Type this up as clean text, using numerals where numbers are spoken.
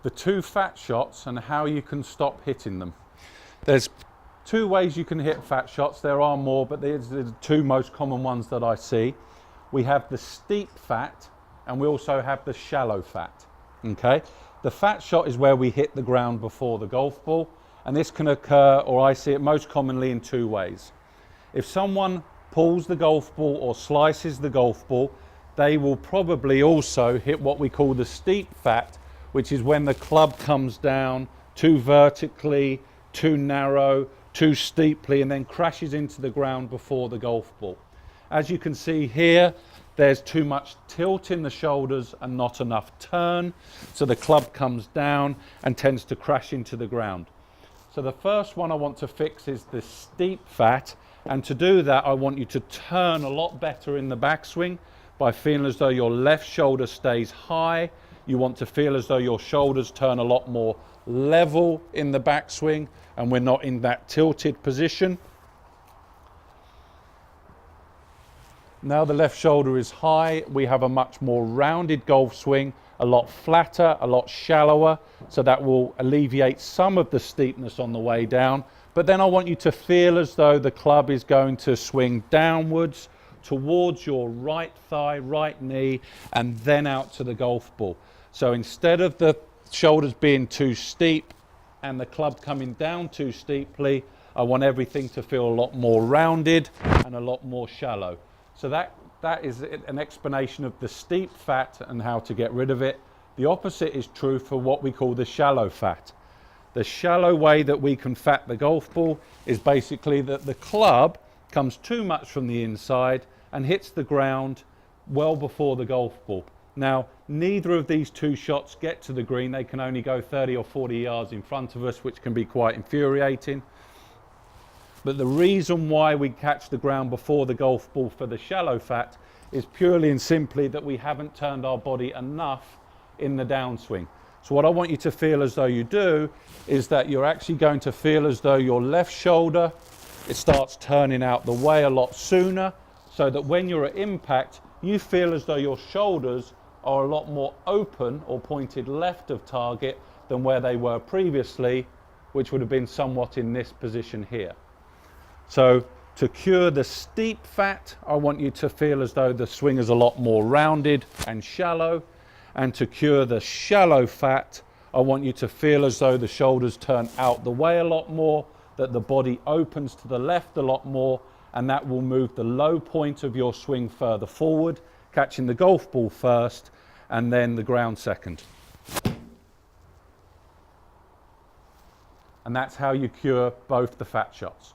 the two fat shots and how you can stop hitting them. There's two ways you can hit fat shots. There are more, but these are the two most common ones that I see. We have the steep fat and we also have the shallow fat. Okay, the fat shot is where we hit the ground before the golf ball, and this can occur, or I see it most commonly, in two ways. If someone pulls the golf ball or slices the golf ball, they will probably also hit what we call the steep fat, which is when the club comes down too vertically, too narrow, too steeply, and then crashes into the ground before the golf ball. As you can see here, there's too much tilt in the shoulders and not enough turn, so the club comes down and tends to crash into the ground. So the first one I want to fix is the steep fat, and to do that I want you to turn a lot better in the backswing by feeling as though your left shoulder stays high. You want to feel as though your shoulders turn a lot more level in the backswing and we're not in that tilted position. Now the left shoulder is high, we have a much more rounded golf swing, a lot flatter, a lot shallower, so that will alleviate some of the steepness on the way down. But then I want you to feel as though the club is going to swing downwards towards your right thigh, right knee, and then out to the golf ball. So instead of the shoulders being too steep and the club coming down too steeply, I want everything to feel a lot more rounded and a lot more shallow. So that is an explanation of the steep fat and how to get rid of it. The opposite is true for what we call the shallow fat. The shallow way that we can fat the golf ball is basically that the club comes too much from the inside and hits the ground well before the golf ball. Now, neither of these two shots get to the green. They can only go 30 or 40 yards in front of us, which can be quite infuriating. But the reason why we catch the ground before the golf ball for the shallow fat is purely and simply that we haven't turned our body enough in the downswing. So what I want you to feel as though you do is that you're actually going to feel as though your left shoulder, it starts turning out the way a lot sooner, so that when you're at impact, you feel as though your shoulders are a lot more open or pointed left of target than where they were previously, which would have been somewhat in this position here. So to cure the steep fat, I want you to feel as though the swing is a lot more rounded and shallow. And to cure the shallow fat, I want you to feel as though the shoulders turn out the way a lot more, that the body opens to the left a lot more, and that will move the low point of your swing further forward, catching the golf ball first and then the ground second. And that's how you cure both the fat shots.